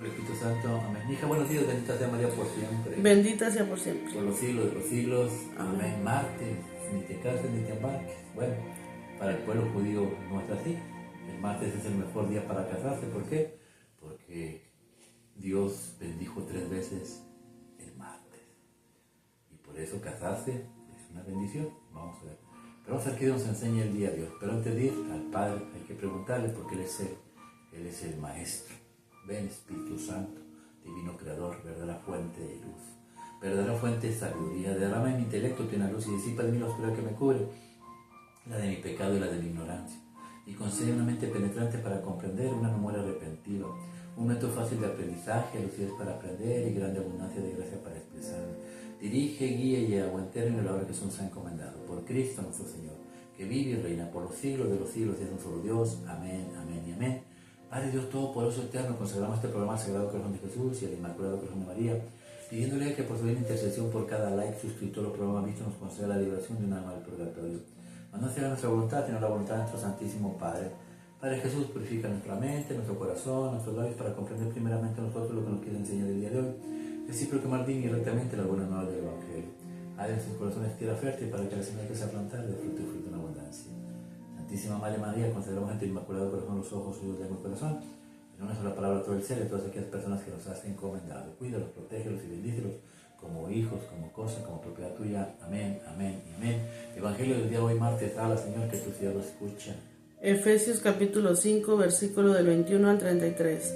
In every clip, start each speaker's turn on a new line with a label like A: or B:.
A: Por el Espíritu Santo, amén. Hija, buenos días, bendita sea María por siempre.
B: Bendita sea por siempre.
A: Por los siglos de los siglos, amén. Martes, ni te cases ni te embarques. Bueno, para el pueblo judío no es así. El martes es el mejor día para casarse. ¿Por qué? Porque Dios bendijo 3 veces el martes. Y por eso casarse es una bendición. Vamos a ver. Pero vamos a ver qué nos enseña el día de hoy. Pero antes de ir al Padre hay que preguntarle porque Él es el Maestro. Ven Espíritu Santo, Divino Creador, verdadera fuente de luz, verdadera fuente de sabiduría, derrama en mi intelecto plena luz y disipa de mí la oscuridad que me cubre, la de mi pecado y la de mi ignorancia, y concede una mente penetrante para comprender, una memoria repentiva, un método fácil de aprendizaje, lucidez para aprender y grande abundancia de gracia para expresar. Dirige, guía y aguantero en la obra que se nos ha encomendado, por Cristo nuestro Señor, que vive y reina por los siglos de los siglos y es un solo Dios. Amén, amén y amén. Padre Dios Todopoderoso Eterno, consagramos este programa al Sagrado Corazón de Jesús y al Inmaculado Corazón de María, pidiéndole que por su intercesión por cada like, suscriptor o programa visto nos conceda la liberación de un alma del purgatorio. No sea nuestra voluntad, sino la voluntad de nuestro Santísimo Padre. Padre Jesús, purifica nuestra mente, nuestro corazón, nuestros labios para comprender primeramente nosotros lo que nos quiere enseñar el día de hoy. Así proclamar bien y rectamente las buenas nuevas del Evangelio. Haz en sus corazones tierra fértil para que la semilla que se plantar de fruto y fruto en abundancia. Santísima Madre María, consagramos ante el Inmaculado Corazón los ojos, oídos, lengua y corazón. En una sola palabra todo el ser, de todas aquellas personas que nos has encomendado. Cuídalos, protégelos y bendícelos como hijos, como cosa, como propiedad tuya. Amén, amén y amén. Evangelio del día de hoy, martes. Habla, Señor, que tu siervo escucha.
B: Efesios capítulo 5, versículo del 21 al 33.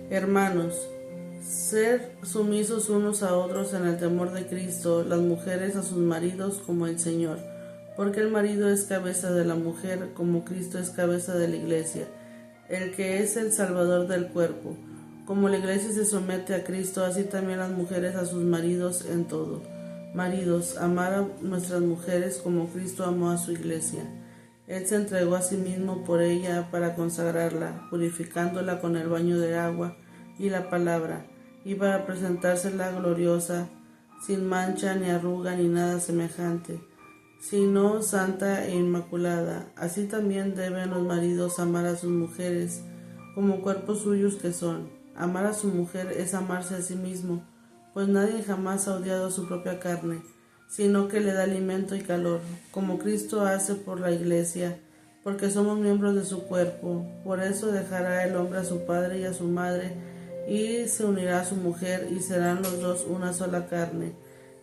B: Hermanos, ser sumisos unos a otros en el temor de Cristo, las mujeres a sus maridos como el Señor, porque el marido es cabeza de la mujer, como Cristo es cabeza de la iglesia, el que es el Salvador del cuerpo. Como la iglesia se somete a Cristo, así también las mujeres a sus maridos en todo. Maridos, amar a nuestras mujeres como Cristo amó a su iglesia. Él se entregó a sí mismo por ella para consagrarla, purificándola con el baño de agua y la palabra, y para presentársela gloriosa, sin mancha ni arruga ni nada semejante, sino santa e inmaculada. Así también deben los maridos amar a sus mujeres, como cuerpos suyos que son. Amar a su mujer es amarse a sí mismo, pues nadie jamás ha odiado su propia carne, sino que le da alimento y calor, como Cristo hace por la iglesia, porque somos miembros de su cuerpo. Por eso dejará el hombre a su padre y a su madre, y se unirá a su mujer, y serán los dos una sola carne.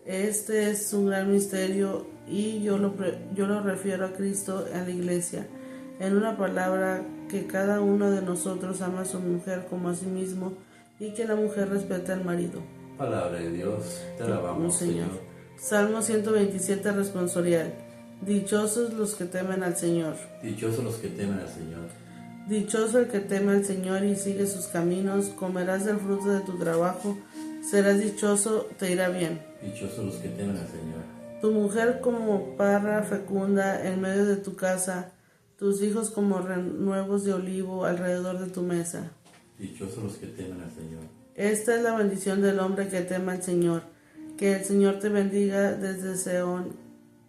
B: Este es un gran misterio, y yo lo refiero a Cristo en la iglesia. En una palabra, que cada uno de nosotros ama a su mujer como a sí mismo, y que la mujer respete al marido.
A: Palabra de Dios, te alabamos, Señor.
B: Salmo 127, responsorial. Dichosos los que temen al Señor.
A: Dichosos los que temen al Señor.
B: Dichoso el que teme al Señor y sigue sus caminos. Comerás del fruto de tu trabajo. Serás dichoso, te irá bien.
A: Dichosos los que temen al Señor.
B: Tu mujer como parra fecunda en medio de tu casa. Tus hijos como renuevos de olivo alrededor de tu mesa.
A: Dichosos los que temen al Señor.
B: Esta es la bendición del hombre que teme al Señor. Que el Señor te bendiga desde Seón,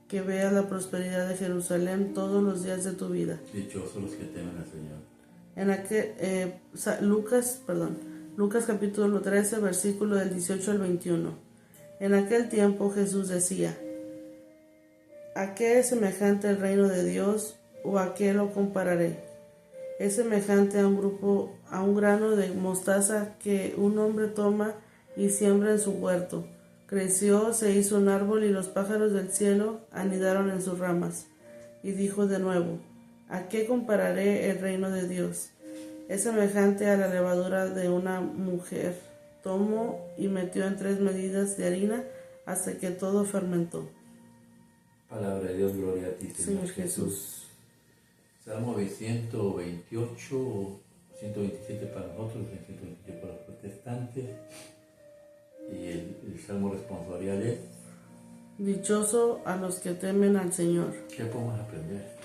B: que veas la prosperidad de Jerusalén todos los días de tu vida.
A: Dichosos los que temen al Señor.
B: Lucas capítulo 13, versículo del 18 al 21. En aquel tiempo Jesús decía: ¿a qué es semejante el reino de Dios, o a qué lo compararé? Es semejante a un grano de mostaza que un hombre toma y siembra en su huerto. Creció, se hizo un árbol y los pájaros del cielo anidaron en sus ramas. Y dijo de nuevo: ¿a qué compararé el reino de Dios? Es semejante a la levadura de una mujer. Tomó y metió en 3 medidas de harina hasta que todo fermentó.
A: Palabra de Dios, gloria a ti, Señor Jesús. Salmo 128, 127 para nosotros, 127 para los protestantes. Y el salmo responsorial es:
B: Dichoso a los que temen al Señor.
A: ¿qué podemos aprender?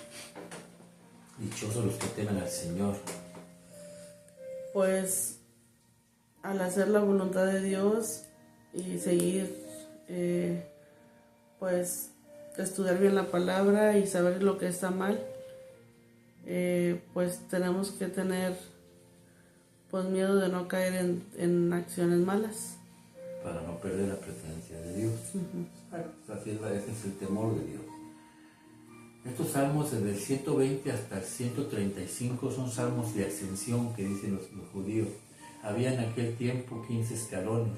A: Dichosos los que temen al Señor.
B: Pues al hacer la voluntad de Dios y seguir, pues estudiar bien la palabra y saber lo que está mal, pues tenemos que tener pues miedo de no caer en acciones malas.
A: Para no perder la presencia de Dios. Así es, ese es el temor de Dios. Estos salmos desde el 120 hasta el 135 son salmos de ascensión que dicen los judíos. Había en aquel tiempo 15 escalones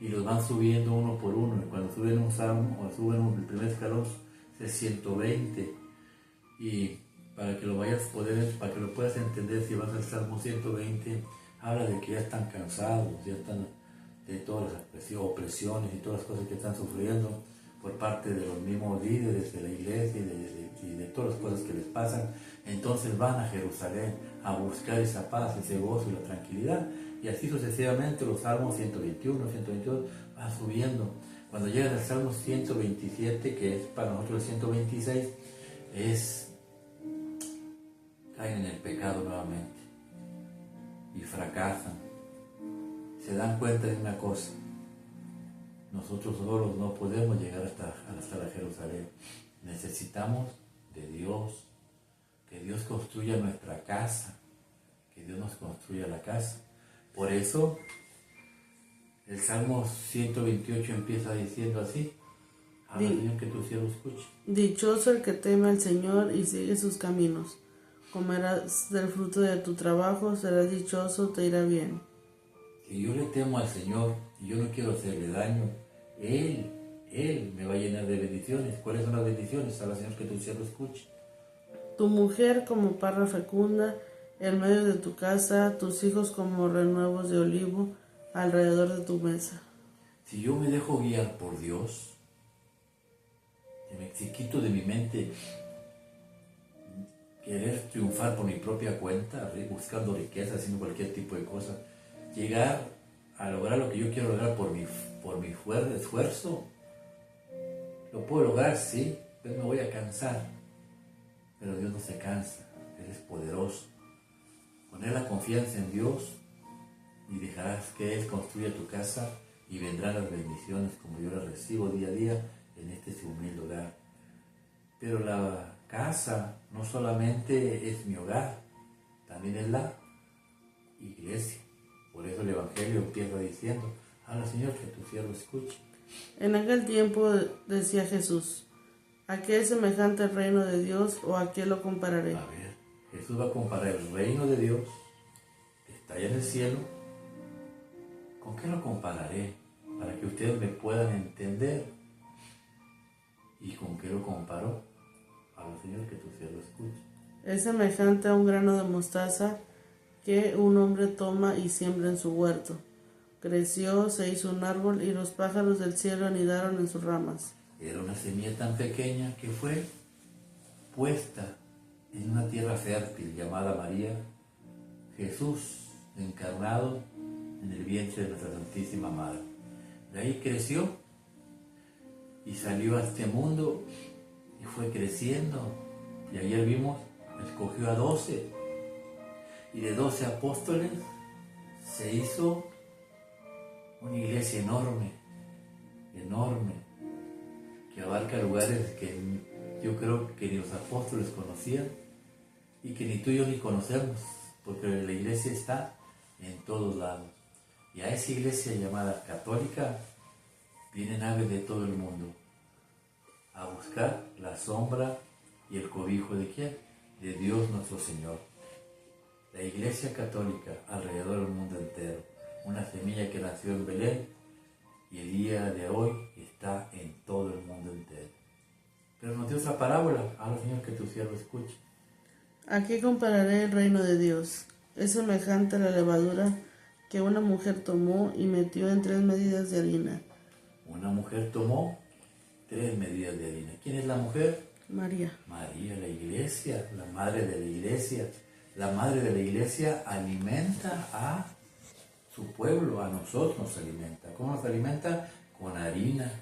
A: y los van subiendo uno por uno. Y cuando suben un salmo o suben el primer escalón es 120. Y para que lo para que lo puedas entender, si vas al Salmo 120, habla de que ya están cansados, ya están de todas las opresiones y todas las cosas que están sufriendo por parte de los mismos líderes de la iglesia y de todas las cosas que les pasan. Entonces van a Jerusalén a buscar esa paz, ese gozo y la tranquilidad. Y así sucesivamente los salmos 121, 122 van subiendo. Cuando llegan al Salmo 127, que es para nosotros el 126, caen en el pecado nuevamente y fracasan. Se dan cuenta de una cosa: nosotros solos no podemos llegar hasta la Jerusalén. Necesitamos de Dios, que Dios construya nuestra casa, que Dios nos construya la casa. Por eso el Salmo 128 empieza diciendo así: habla Señor, que tu siervo escuche.
B: Dichoso el que teme al Señor y sigue sus caminos. Comerás del fruto de tu trabajo, serás dichoso, te irá bien.
A: Si yo le temo al Señor y yo no quiero hacerle daño, Él me va a llenar de bendiciones. ¿Cuáles son las bendiciones? Habla Señor, que tu siervo escuche.
B: Tu mujer como parra fecunda en medio de tu casa, tus hijos como renuevos de olivo alrededor de tu mesa.
A: Si yo me dejo guiar por Dios, si quito de mi mente querer triunfar por mi propia cuenta, buscando riqueza, haciendo cualquier tipo de cosa, llegar a lograr lo que yo quiero lograr por mi fuerte esfuerzo, lo puedo lograr, sí, pero me voy a cansar. Pero Dios no se cansa, Él es poderoso. Poner la confianza en Dios y dejarás que Él construya tu casa y vendrán las bendiciones como yo las recibo día a día en este humilde hogar. Pero la casa no solamente es mi hogar, también es la iglesia. Por eso el Evangelio empieza diciendo: habla Señor, que tu siervo escuche.
B: En aquel tiempo decía Jesús: ¿a qué es semejante el reino de Dios o a qué lo compararé?
A: A ver, Jesús va a comparar el reino de Dios, que está allá en el cielo. ¿Con qué lo compararé? Para que ustedes me puedan entender. ¿Y con qué lo comparó? Habla Señor, que tu siervo escuche.
B: Es semejante a un grano de mostaza que un hombre toma y siembra en su huerto. Creció, se hizo un árbol y los pájaros del cielo anidaron en sus ramas.
A: Era una semilla tan pequeña que fue puesta en una tierra fértil llamada María. Jesús encarnado en el vientre de nuestra Santísima Madre. De ahí creció y salió a este mundo y fue creciendo. Y ayer vimos, escogió a 12 y de 12 apóstoles se hizo una iglesia enorme, que abarca lugares que yo creo que ni los apóstoles conocían y que ni tú y yo ni conocemos, porque la iglesia está en todos lados. Y a esa iglesia llamada católica vienen aves de todo el mundo a buscar la sombra y el cobijo ¿de quién? De Dios nuestro Señor. La iglesia católica alrededor del mundo entero, una semilla que nació en Belén y el día de hoy está en todo el mundo entero. Pero nos dio otra parábola. Habla Señor, que tu siervo escuche.
B: ¿A qué compararé el reino de Dios? Es semejante a la levadura que una mujer tomó y metió en 3 medidas de harina.
A: Una mujer tomó 3 medidas de harina. ¿Quién es la mujer?
B: María.
A: María, la iglesia, la madre de la iglesia. La madre de la iglesia alimenta a su pueblo, a nosotros nos alimenta. ¿Cómo nos alimenta? Con harina.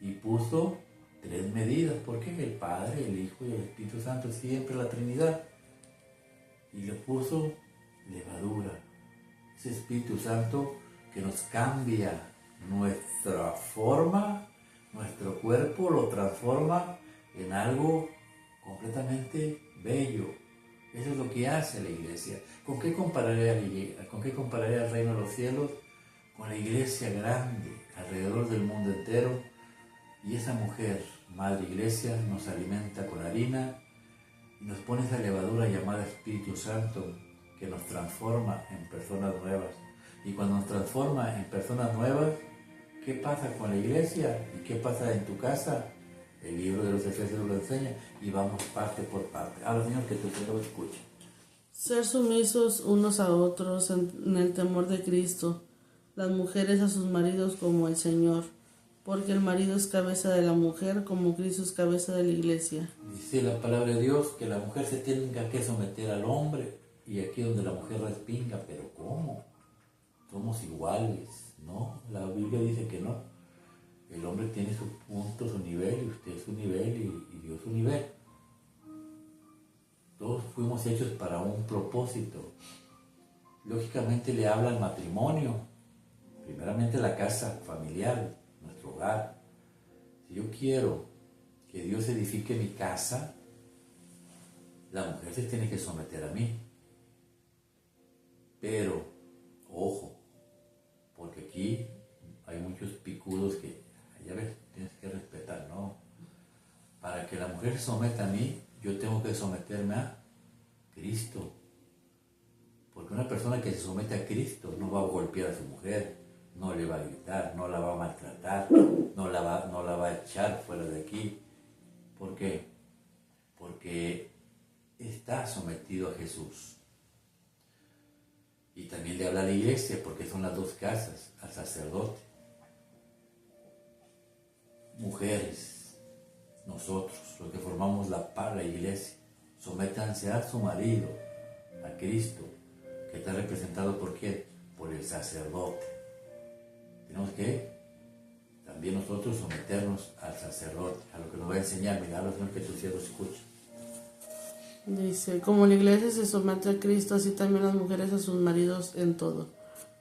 A: Y puso 3 medidas. ¿Por qué? El Padre, el Hijo y el Espíritu Santo, siempre la Trinidad. Y le puso levadura. Ese Espíritu Santo que nos cambia nuestra forma, nuestro cuerpo lo transforma en algo completamente bello, Eso es lo que hace la iglesia. ¿Con qué compararé al reino de los cielos? Con la iglesia grande, alrededor del mundo entero. Y esa mujer, Madre Iglesia, nos alimenta con harina y nos pone esa levadura llamada Espíritu Santo que nos transforma en personas nuevas. Y cuando nos transforma en personas nuevas, ¿qué pasa con la iglesia? ¿Y qué pasa en tu casa? El libro de los Efesios lo enseña y vamos parte por parte. Ahora, Señor, que tu pueblo escuche.
B: Ser sumisos unos a otros en el temor de Cristo, las mujeres a sus maridos como el Señor, porque el marido es cabeza de la mujer como Cristo es cabeza de la iglesia.
A: Dice la palabra de Dios que la mujer se tenga que someter al hombre, y aquí donde la mujer respinga, pero ¿cómo? Somos iguales, ¿no? La Biblia dice que no. El hombre tiene su punto, su nivel, y usted su nivel, y Dios su nivel. Todos fuimos hechos para un propósito. Lógicamente le habla al matrimonio, primeramente la casa familiar, nuestro hogar. Si yo quiero que Dios edifique mi casa, la mujer se tiene que someter a mí. Pero, ojo, porque aquí hay muchos picudos que, ya ves, tienes que respetar, ¿no? Para que la mujer se someta a mí, yo tengo que someterme a Cristo. Porque una persona que se somete a Cristo no va a golpear a su mujer, no le va a gritar, no la va a maltratar, no la va a echar fuera de aquí. ¿Por qué? Porque está sometido a Jesús. Y también le habla a la iglesia, porque son las dos casas, al sacerdote. Mujeres, nosotros, los que formamos la iglesia, sométanse a su marido, a Cristo, que está representado por ¿quién? Por el sacerdote. Tenemos que también nosotros someternos al sacerdote, a lo que nos va a enseñar. Mira, Señor, que tus siervos escuchen.
B: Dice, como la iglesia se somete a Cristo, así también las mujeres a sus maridos en todo.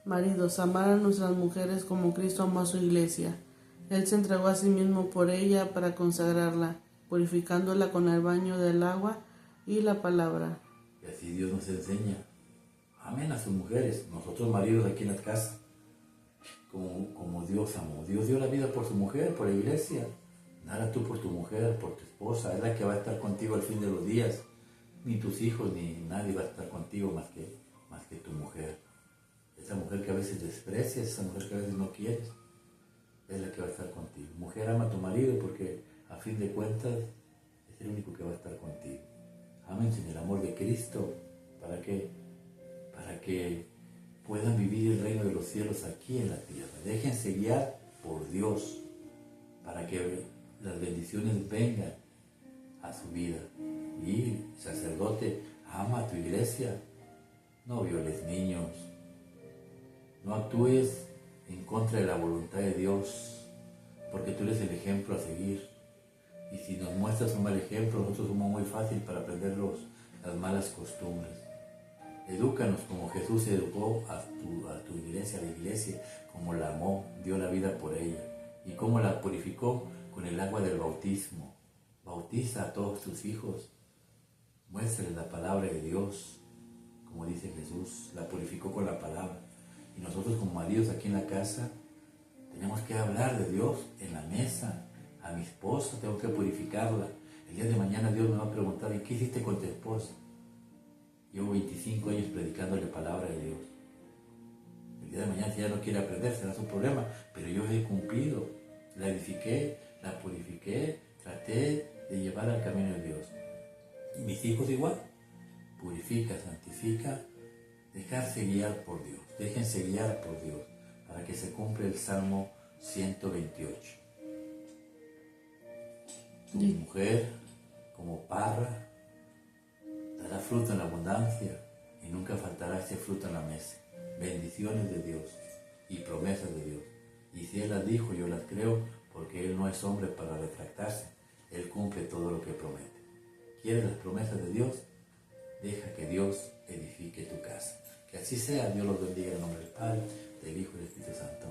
B: Maridos, amar a nuestras mujeres como Cristo amó a su iglesia. Él se entregó a sí mismo por ella para consagrarla, purificándola con el baño del agua y la palabra.
A: Y así Dios nos enseña. Amen a sus mujeres, nosotros maridos aquí en la casa, como Dios amó. Dios dio la vida por su mujer, por la iglesia. Nada tú por tu mujer, por tu esposa, es la que va a estar contigo al fin de los días. Ni tus hijos, ni nadie va a estar contigo más que tu mujer. Esa mujer que a veces desprecias, esa mujer que a veces no quieres, es la que va a estar contigo. Mujer, ama a tu marido porque a fin de cuentas es el único que va a estar contigo. Ámense en el amor de Cristo. ¿Para qué? Para que puedan vivir el reino de los cielos aquí en la tierra. Déjense guiar por Dios para que las bendiciones vengan a su vida. Y sacerdote, ama a tu iglesia. No violes niños. No actúes en contra de la voluntad de Dios, porque tú eres el ejemplo a seguir. Y si nos muestras un mal ejemplo, nosotros somos muy fácil para aprender las malas costumbres. Edúcanos como Jesús educó a tu iglesia, a la iglesia, como la amó, dio la vida por ella. Y cómo la purificó con el agua del bautismo. Bautiza a todos tus hijos. Muéstrales la palabra de Dios, como dice Jesús, la purificó con la palabra. Y nosotros como maridos aquí en la casa, tenemos que hablar de Dios en la mesa. A mi esposa tengo que purificarla. El día de mañana Dios me va a preguntar, ¿y qué hiciste con tu esposa? Llevo 25 años predicándole palabra de Dios. El día de mañana si ella no quiere aprender, será su problema, pero yo he cumplido. La edifiqué, la purifiqué, traté de llevar al camino de Dios. Y mis hijos igual. Purifica, santifica, dejarse guiar por Dios. Déjense guiar por Dios para que se cumpla el Salmo 128. Tu mujer, como parra, dará fruto en abundancia y nunca faltará ese fruto en la mesa. Bendiciones de Dios y promesas de Dios. Y si Él las dijo, yo las creo, porque Él no es hombre para retractarse. Él cumple todo lo que promete. ¿Quieres las promesas de Dios? Deja que Dios edifique tu casa. Que así sea. Dios los bendiga en el nombre del Padre, del Hijo y del Espíritu Santo.